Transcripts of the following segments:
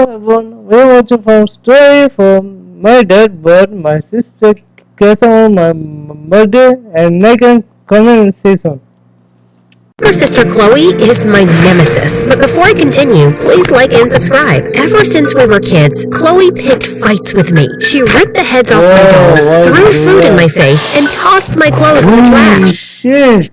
everyone, we watch a farm story from my dad bought my sister Kesa on my birthday and make a comment season. Her sister Chloe is my nemesis. But before I continue, please like and subscribe. Ever since we were kids, Chloe picked fights with me. She ripped the heads off my dolls, threw food in my face, and tossed my clothes in the trash. Shit!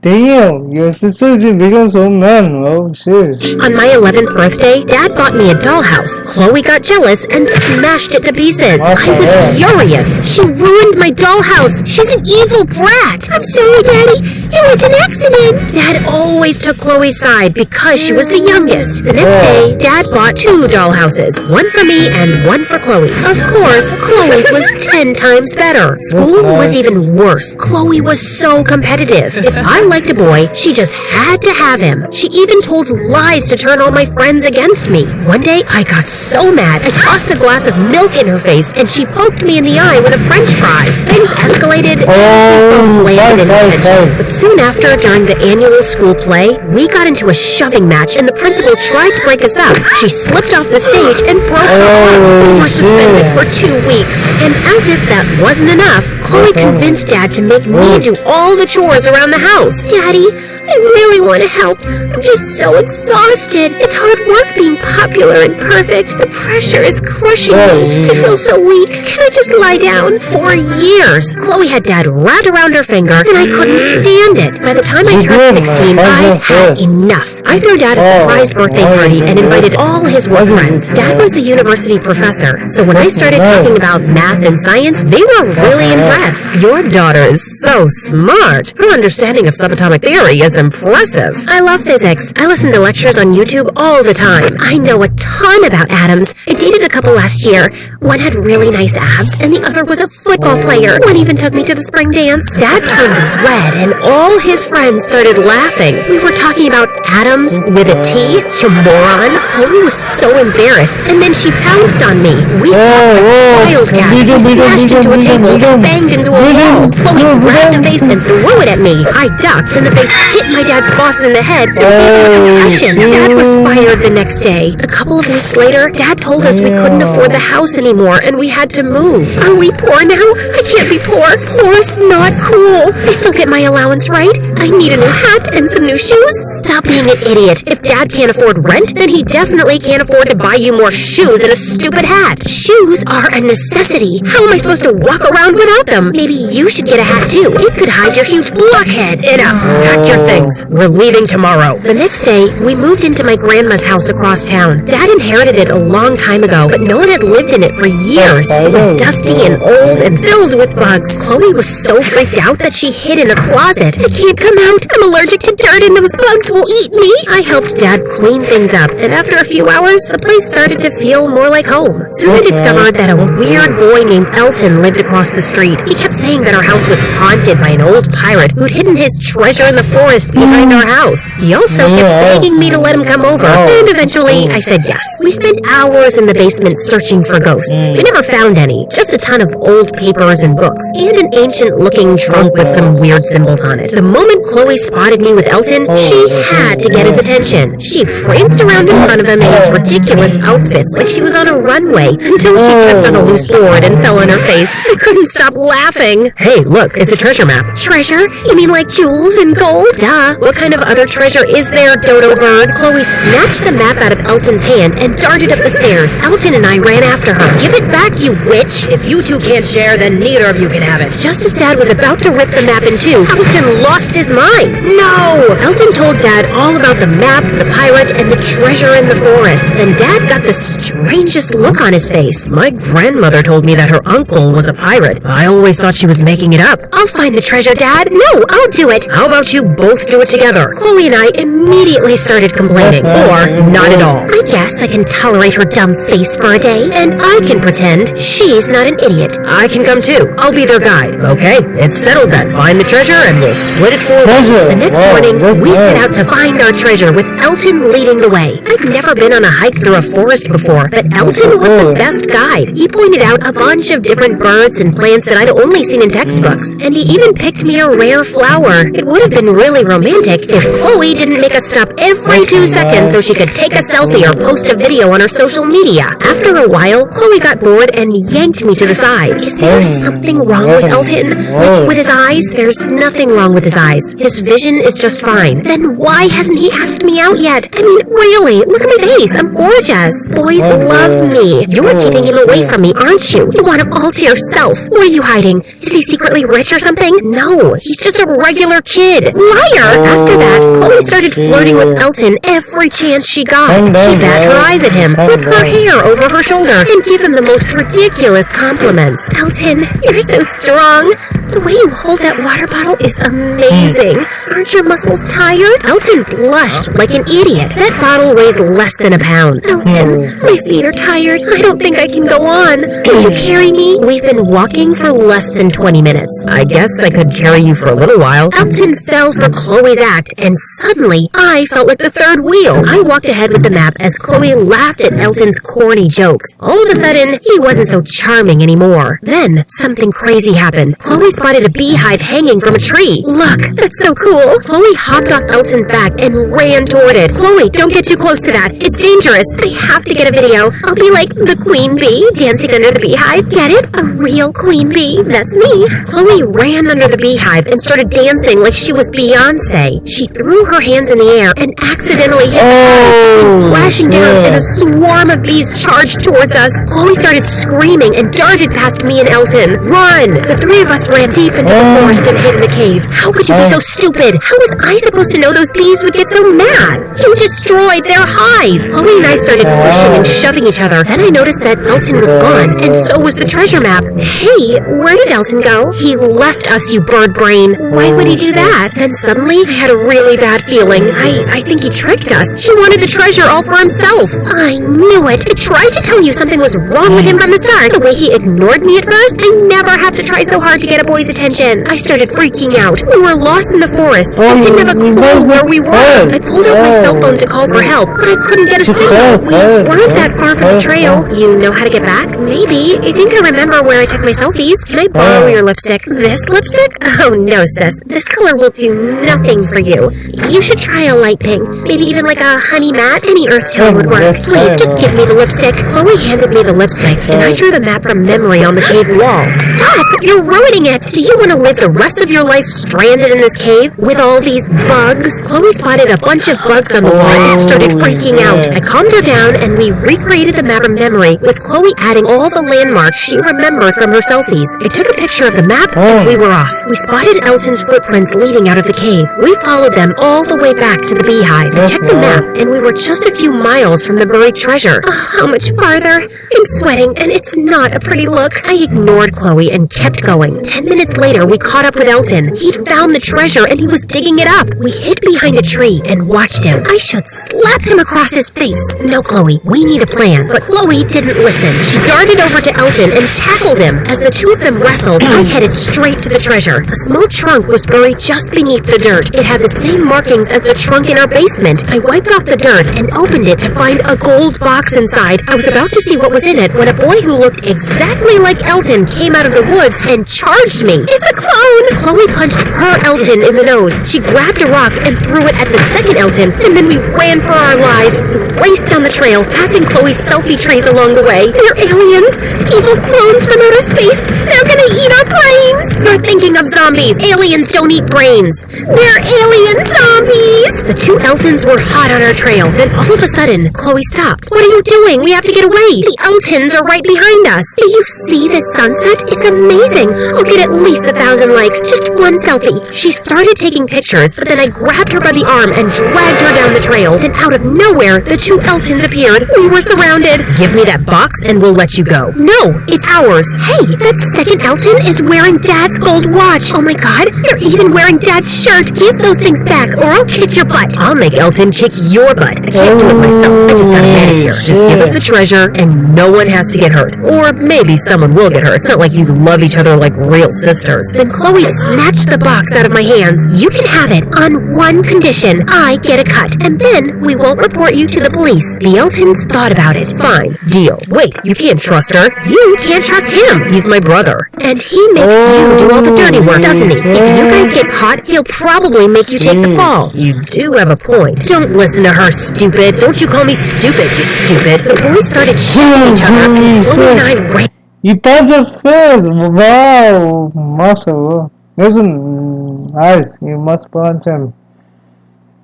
Damn, your sister just became so mad. Oh shit. On my 11th birthday, Dad bought me a dollhouse. Chloe got jealous and smashed it to pieces. I was furious. She ruined my dollhouse. She's an evil brat. I'm sorry, Daddy. It was an accident. Dad always took Chloe's side because she was the youngest. The next day, Dad bought 2 dollhouses. One for me and one for Chloe. Of course, Chloe's was 10 times better. School was even worse. Chloe was so competitive. If I liked a boy, she just had to have him. She even told lies to turn all my friends against me. One day, I got so mad, I tossed a glass of milk in her face, and she poked me in the eye with a french fry. Things escalated, and people landed in attention. But soon after, during the annual school play, we got into a shoving match, and the principal tried to break us up. She slipped off the stage and broke her arm. We were suspended for 2 weeks. And as if that wasn't enough, Chloe convinced Dad to make me do all the chores around the house. Daddy, I really want to help. I'm just so exhausted. It's hard work being popular and perfect. The pressure is crushing me. I feel so weak. Can I just lie down? For years, Chloe had Dad wrapped around her finger, and I couldn't stand it. By the time I turned 16, I had enough. I threw Dad a surprise birthday party and invited all his work friends. Dad was a university professor, so when I started talking about math and science, they were really impressed. Your daughter is so smart. Her understanding of subatomic theory is impressive. I love physics. I listen to lectures on YouTube all the time. I know a ton about atoms. I dated a couple last year. One had really nice abs, and the other was a football player. One even took me to the spring dance. Dad turned red, and all his friends started laughing. We were talking about atoms with a T. You moron. Chloe was so embarrassed, and then she pounced on me. We fought like wildcats. We smashed into a table and banged into a wall. Chloe grabbed a vase and threw it at me. I ducked, and the vase hit my dad's boss in the head and gave him a concussion. Dad was fired the next day. A couple of weeks later, Dad told us we couldn't afford the house anymore and we had to move. Are we poor now? I can't be poor. Poor's not cool. I still get my allowance, right? I need a new hat and some new shoes. Stop being an idiot. If Dad can't afford rent, then he definitely can't afford to buy you more shoes and a stupid hat. Shoes are a necessity. How am I supposed to walk around without them? Maybe you should get a hat too. It could hide your huge blockhead. Enough. Pack your things. We're leaving tomorrow. The next day, we moved into my grandma's house across town. Dad inherited it a long time ago, but no one had lived in it for years. It was dusty and old and filled with bugs. Chloe was so freaked out that she hid in a closet. I can't come out. I'm allergic to dirt and those bugs will eat me. I helped Dad clean things up, and after a few hours, the place started to feel more like home. Soon I discovered that a weird boy named Elton lived across the street. He kept saying that our house was haunted by an old pirate who'd hidden his treasure in the forest behind our house. He also kept begging me to let him come over, and eventually I said yes. We spent hours in the basement searching for ghosts. We never found any, just a ton of old papers and books, and an ancient-looking trunk with some weird symbols on it. The moment Chloe spotted me with Elton, she had to get his attention. She pranced around in front of him in his ridiculous outfits like she was on a runway until she tripped on a loose board and fell on her face. I couldn't stop laughing. Hey, look, it's a treasure map. Treasure? You mean like jewels and gold? Duh. What kind of other treasure is there, dodo bird? Chloe snatched the map out of Elton's hand and darted up the stairs. Elton and I ran after her. Give it back, you witch! If you two can't share, then neither of you can have it. Just as Dad was about to rip the map in two, Elton lost his mind. No! Elton told Dad all about the map, the pirate, and the treasure in the forest. Then Dad got the strangest look on his face. My grandmother told me that her uncle was a pirate. I always thought she was making it up. I'll find the treasure, Dad. No, I'll do it. How about you both do it together? Chloe and I immediately started complaining. Or not at all. I guess I can tolerate her dumb face for a day, and I can pretend she's not an idiot. I can come too. I'll be their guide. Okay, it's settled then. Find the treasure and we'll split it 4 ways. The next morning, we set out to find our treasure with Elton leading the way. I'd never been on a hike through a forest before, but Elton was the best guide. He pointed out a bunch of different birds and plants that I'd only seen in textbooks, and He even picked me a rare flower. It would have been really romantic if Chloe didn't make us stop every 2 seconds so she could take a selfie or post a video on her social media. After a while, Chloe got bored and yanked me to the side. Is there something wrong with Elton? Like with his eyes? There's nothing wrong with his eyes. His vision is just fine. Then why hasn't he asked me out yet? I mean, really, look at my face. I'm gorgeous. Boys love me. You're keeping him away from me, aren't you? You want him all to yourself. What are you hiding? Is he secretly rich or something? No, he's just a regular kid. Liar! After that, Chloe started flirting with Elton every chance she got. She'd bat her eyes at him, flip her hair over her shoulder, and give him the most ridiculous compliments. Elton, you're so strong. The way you hold that water bottle is amazing. Aren't your muscles tired? Elton blushed like an idiot. That bottle weighs less than a pound. Elton, my feet are tired. I don't think I can go on. Could you carry me? We've been walking for less than 20 minutes. I guess I could carry you for a little while. Elton fell for Chloe's act, and suddenly, I felt like the third wheel. I walked ahead with the map as Chloe laughed at Elton's corny jokes. All of a sudden, he wasn't so charming anymore. Then, something crazy happened. Chloe spotted a beehive hanging from a tree. Look, that's so cool. Chloe hopped off Elton's back and ran toward it. Chloe, don't get too close to that. It's dangerous. I have to get a video. I'll be like the queen bee dancing under the beehive. Get it? A real queen bee. That's me. Chloe ran under the beehive and started dancing like she was Beyonce. She threw her hands in the air and accidentally hit the hive, crashing down, and a swarm of bees charged towards us. Chloe started screaming and darted past me and Elton. Run! The three of us ran deep into the forest and hid in the cave. How could you be so stupid? How was I supposed to know those bees would get so mad? You destroyed their hive! Chloe and I started pushing and shoving each other. Then I noticed that Elton was gone, and so was the treasure map. Hey, where did Elton go? He left us, you bird brain. Why would he do that? Then suddenly, I had a really bad feeling. I think he tricked us. He wanted the treasure all for himself. I knew it. I tried to tell you something was wrong with him from the start. The way he ignored me at first, I never have to try so hard to get a boy's attention. I started freaking out. We were lost in the forest. I didn't have a clue where we were. I pulled out my cell phone to call for help, but I couldn't get a signal. We weren't that far from the trail. You know how to get back? Maybe. I think I remember where I took my selfies. Can I borrow your lipstick? This lipstick? Oh no, sis. This color will do nothing for you. You should try a light pink. Maybe even like a honey matte. Any earth tone would work. Please, just give me the lipstick. Chloe handed me the lipstick, and I drew the map from memory on the cave wall. Stop! You're ruining it! Do you want to live the rest of your life stranded in this cave with all these bugs? Chloe spotted a bunch of bugs on the wall and started freaking out. I calmed her down, and we recreated the map from memory, with Chloe adding all the landmarks she remembered from her selfies. I took a picture of the map, and we were off. We spotted Elton's footprints leading out of the cave. We followed them all the way back to the beehive. I checked the map, and we were just a few miles from the buried treasure. Oh, how much farther? I'm sweating, and it's not a pretty look. I ignored Chloe and kept going. 10 minutes later, we caught up with Elton. He'd found the treasure, and he was digging it up. We hid behind a tree and watched him. I should slap him across his face. No, Chloe, we need a plan. But Chloe didn't listen. She darted over to Elton and tackled him. As the two of them wrestled, I headed straight to the treasure. A small trunk was buried just beneath the dirt. It had the same markings as the trunk in our basement. I wiped off the dirt and opened it to find a gold box inside. I was about to see what was in it when a boy who looked exactly like Elton came out of the woods and charged me. It's a clone! Chloe punched her Elton in the nose. She grabbed a rock and threw it at the second Elton, and then we ran for our lives. We raced down the trail, passing Chloe's selfie trees along the way. They're aliens! Evil clones from outer space! They're gonna eat our brains! You're thinking of zombies! Aliens don't eat brains! They're alien zombies! The two Eltons were hot on our trail. Then all of a sudden, Chloe stopped. What are you doing? We have to get away! The Eltons are right behind us! Do you see this sunset? It's amazing! I'll get at least 1,000 likes. Just one selfie. She started taking pictures, but then I grabbed her by the arm and dragged her down the trail. Then out of nowhere, the two Eltons appeared. We were surrounded. Give me that box and we'll let you go. No, it's ours. Hey, that second Elton is wearing Dad's gold watch. Oh my god, they're even wearing Dad's shirt. Give those things back or I'll kick your butt. I'll make Elton kick your butt. I can't do it myself. I just got a manicure. Just give us the treasure and no one has to get hurt. Or maybe someone will get hurt. It's not like you love each other like real sisters. Then Chloe snatched the box out of my hands. You can have it on one condition. I get a cut. And then we won't report you to the police. The Eltons thought about it. Fine. Deal. Wait, you can't trust her. You can't trust him. He's my brother. And he makes you do all the dirty work, doesn't he? If you guys get caught, he'll probably make you take the fall. You do have a point. Don't listen to her, stupid. Don't you call me stupid, you stupid. The boys started shooting each other, and Chloe and I ran. You punch a face! Wow! Master. Listen, nice. You must punch him.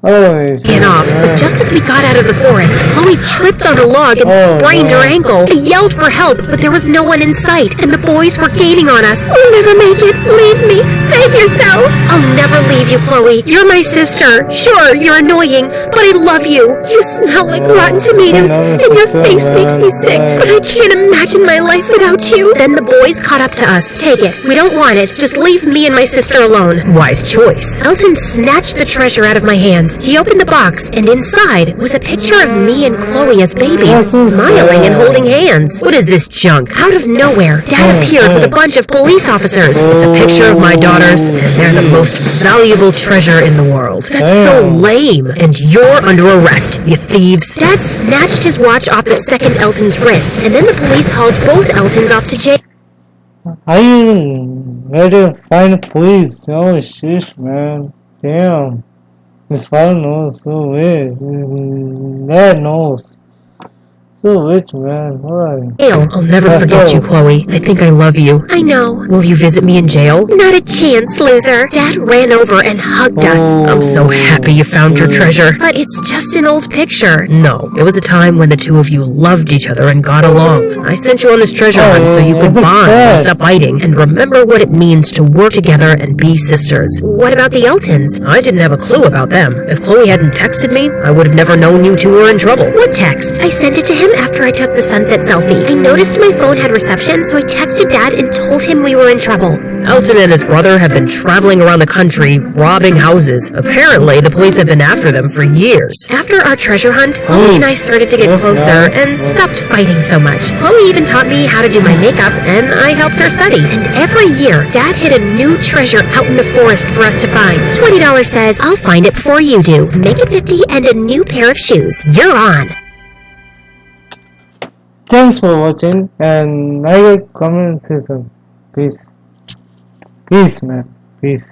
Always. Ran off, but just as we got out of the forest, Chloe tripped on a log and sprained her ankle. I yelled for help, but there was no one in sight, and the boys were gaining on us. We'll never make it. Leave me. Save yourself. I'll never leave you, Chloe. You're my sister. Sure, you're annoying, but I love you. You smell like rotten tomatoes, and your face makes me sick, but I can't imagine my life without you. Then the boys caught up to us. Take it. We don't want it. Just leave me and my sister alone. Wise choice. Elton snatched the treasure out of my hands. He opened the box, and inside was a picture of me and Chloe as babies, smiling and holding hands. What is this junk? Out of nowhere, Dad appeared with a bunch of police officers. It's a picture of my daughters, and they're the most valuable treasure in the world. That's so lame. And you're under arrest, you thieves. Dad snatched his watch off the second Elton's wrist, and then the police hauled both Eltons off to jail. Are you ready to find police? Oh, shish, man. Damn. His father knows, so weird. His dad knows. So rich, man. Why? I'll never forget you, Chloe. I think I love you. I know. Will you visit me in jail? Not a chance, loser. Dad ran over and hugged us. I'm so happy you found your treasure. But it's just an old picture. No, it was a time when the two of you loved each other and got along. I sent you on this treasure hunt so you could bond and stop fighting and remember what it means to work together and be sisters. What about the Eltons? I didn't have a clue about them. If Chloe hadn't texted me, I would have never known you two were in trouble. What text? I sent it to him after I took the sunset selfie. I noticed my phone had reception, so I texted Dad and told him we were in trouble. Elton and his brother have been traveling around the country, robbing houses. Apparently, the police have been after them for years. After our treasure hunt, Chloe and I started to get closer and stopped fighting so much. Chloe even taught me how to do my makeup, and I helped her study. And every year, Dad hid a new treasure out in the forest for us to find. $20 says, I'll find it before you do. Make it 50 and a new pair of shoes. You're on. Thanks for watching, and I will comment season. Peace. Peace, man. Peace.